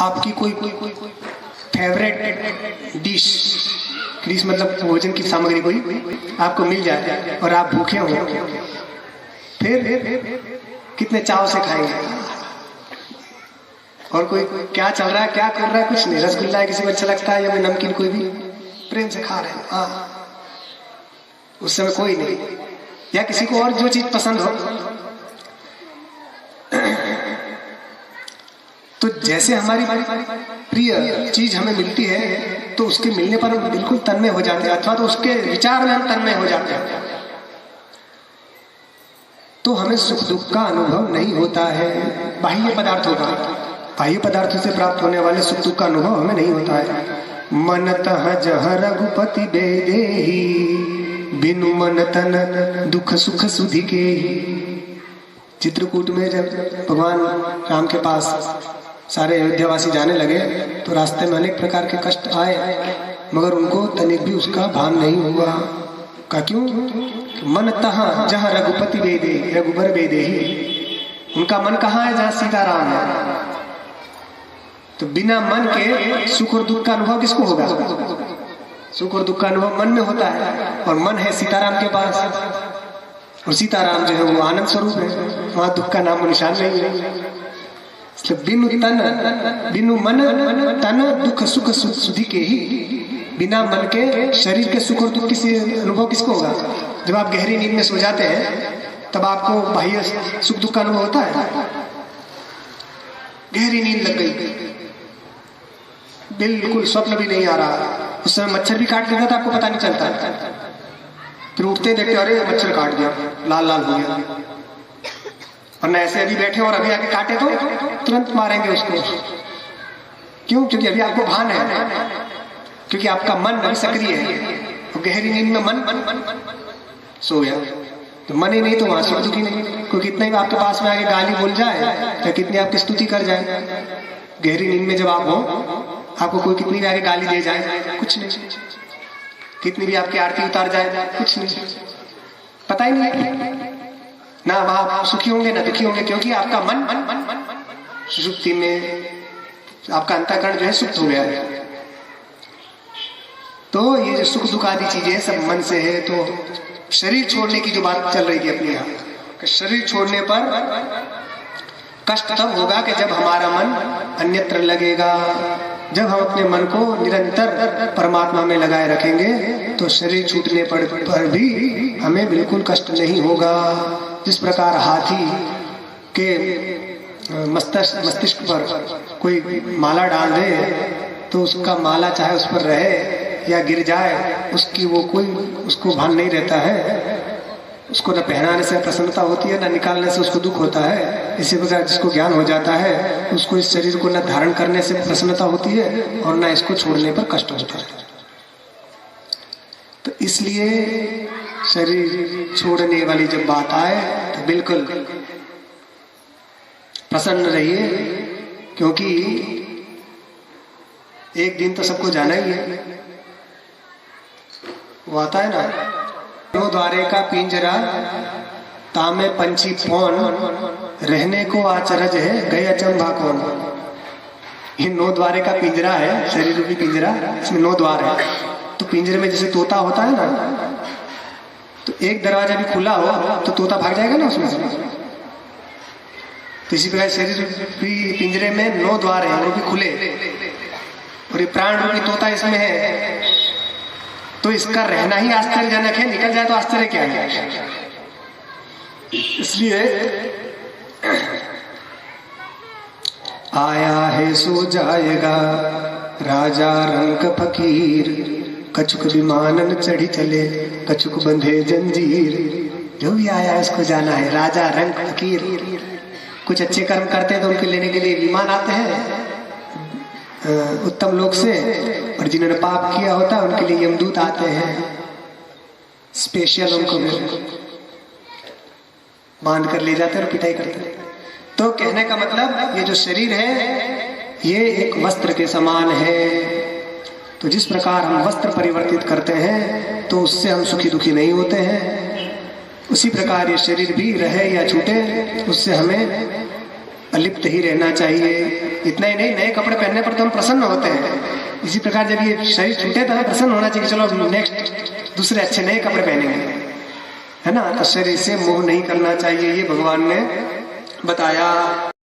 आपकी कोई favourite dish मतलब भोजन की सामग्री कोई आपको मिल जाए और आप भूखे हो, फिर कितने चाव से खाएंगे। और कोई क्या चल रहा है, क्या कर रहा है, कुछ नहीं, रसगुल्ला है किसी को अच्छा लगता है या नमकीन, कोई भी प्रेम से खा रहे हैं। हाँ, उस समय कोई नहीं, या किसी को और जो चीज पसंद हो। तो जैसे हमारी प्रिय चीज हमें मिलती है तो उसके मिलने पर हम बिल्कुल तन्मय हो जाते हैं, अथवा तो उसके विचार में हम तन्मय हो जाते हैं। तो हमें सुख दुख का अनुभव नहीं होता है बाह्य पदार्थों का। बाह्य पदार्थों से प्राप्त होने वाले सुख दुख का अनुभव हमें नहीं होता है। मनतः जह रघुपति बेदेहि, बिनु मन तन दुख सुख सुधि के। चित्रकूट में जब भगवान राम के पास सारे अयोध्यावासी जाने लगे तो रास्ते में अनेक प्रकार के कष्ट आए, मगर उनको तनिक भी उसका भान नहीं हुआ। का क्यों? मन तहाँ जहाँ रघुपति बेदे, रघुबर बेदे ही, उनका मन कहाँ है? जहाँ सीताराम है। तो बिना मन के सुख और दुख का अनुभव किसको होगा? सुख और दुख का अनुभव मन में होता है, और मन है सीताराम के पास, और सीताराम जो है वो आनंद स्वरूप है, वहां दुख का नाम निशान नहीं है। बिनु तन बिनु मन तन दुख सुख सुधि के ही, बिना मन के शरीर के सुख और दुख किसी अनुभव किसको होगा? जब आप गहरी नींद में सो जाते हैं तब आपको बाह्य सुख दुख का अनुभव होता है। गहरी नींद लग गई, बिल्कुल स्वप्न भी नहीं आ रहा, उस समय मच्छर भी काट देता था, आपको पता नहीं चलता। फिर उठते देखते अरे मच्छर काट दिया, लाल लाल हो गया। और न ऐसे अभी बैठे और अभी आके काटे तो तुरंत मारेंगे उसको। क्यों? क्योंकि अभी आपको भान है, क्योंकि आपका मन अभी सक्रिय है, और गहरी नींद में मन सो गया। तो मन ही नहीं तो वहां सुख दुख ही नहीं। कोई कितना ही आपके पास में आके गाली बोल जाए या कितनी आपकी स्तुति कर जाए, गहरी नींद में जब आप हो, आपको कोई कितनी भी आगे गाली दे जाए, कुछ नहीं। कितनी भी आपकी आरती उतार जाए, कुछ नहीं, पता ही नहीं। ना आप सुखी होंगे ना दुखी होंगे, क्योंकि आपका मन सुषुप्ति में, आपका अंतःकरण जो है सुप्त हो गया है। तो ये जो सुख दुख आदि चीजें सब मन से है। तो शरीर छोड़ने की जो बात चल रही थी अपने यहाँ, कि शरीर छोड़ने पर कष्ट तब होगा कि जब हमारा मन अन्यत्र लगेगा। जब हम अपने मन को निरंतर परमात्मा में लगाए रखेंगे तो शरीर छूटने पर भी हमें बिल्कुल कष्ट नहीं होगा। जिस प्रकार हाथी के मस्तिष्क पर कोई माला डाल दे तो उसका माला चाहे उस पर रहे या गिर जाए, उसकी वो कोई उसको भान नहीं रहता है। उसको न पहनाने से प्रसन्नता होती है, न निकालने से उसको दुख होता है। इसी प्रकार जिसको ज्ञान हो जाता है उसको इस शरीर को न धारण करने से प्रसन्नता होती है और न इसको छोड़ने पर कष्ट होता है। तो इसलिए शरीर छोड़ने वाली जब बात आए तो बिल्कुल प्रसन्न रहिए, क्योंकि एक दिन तो सबको जाना ही है। वो आता है ना, नौ द्वारे का पिंजरा तामे पंछी पौन, रहने को आचरज है गए अचंभा कौन। ये नौ द्वारे का पिंजरा है, शरीर रूपी पिंजरा, इसमें 9 द्वार है। तो पिंजरे में जैसे तोता होता है ना, तो एक दरवाजा भी खुला हो तो तोता भाग जाएगा ना उसमें से। तो इसी प्रकार शरीर रूपी पिंजरे में 9 द्वार है, वो भी खुले, और ये प्राण रूपी तोता इसमें है। तो इसका रहना ही आश्चर्यजनक है, निकल जाए तो आश्चर्य क्या है। इसलिए आया है सो जाएगा राजा रंक फकीर, कछुक विमानन चढ़ी चले कछुक बंधे जंजीर। जो भी आया उसको जाना है, राजा रंक फकीर। कुछ अच्छे कर्म करते हैं तो उनके लेने के लिए विमान आते हैं उत्तम लोक से, और जिन्होंने पाप किया होता है उनके लिए यमदूत आते हैं स्पेशल, उनको बांध कर ले जाते हैं और पिटाई करते हैं। तो कहने का मतलब ये जो शरीर है ये एक वस्त्र के समान है। तो जिस प्रकार हम वस्त्र परिवर्तित करते हैं तो उससे हम सुखी दुखी नहीं होते हैं, उसी प्रकार ये शरीर भी रहे या छूटे उससे हमें अलिप्त ही रहना चाहिए। इतना ही नहीं, नए कपड़े पहनने पर तो हम प्रसन्न होते हैं, इसी प्रकार जब ये शरीर छूटे तो हमें प्रसन्न होना चाहिए, चलो नेक्स्ट दूसरे अच्छे नए कपड़े पहनेंगे, है ना। तो शरीर से मोह नहीं करना चाहिए, ये भगवान ने बताया।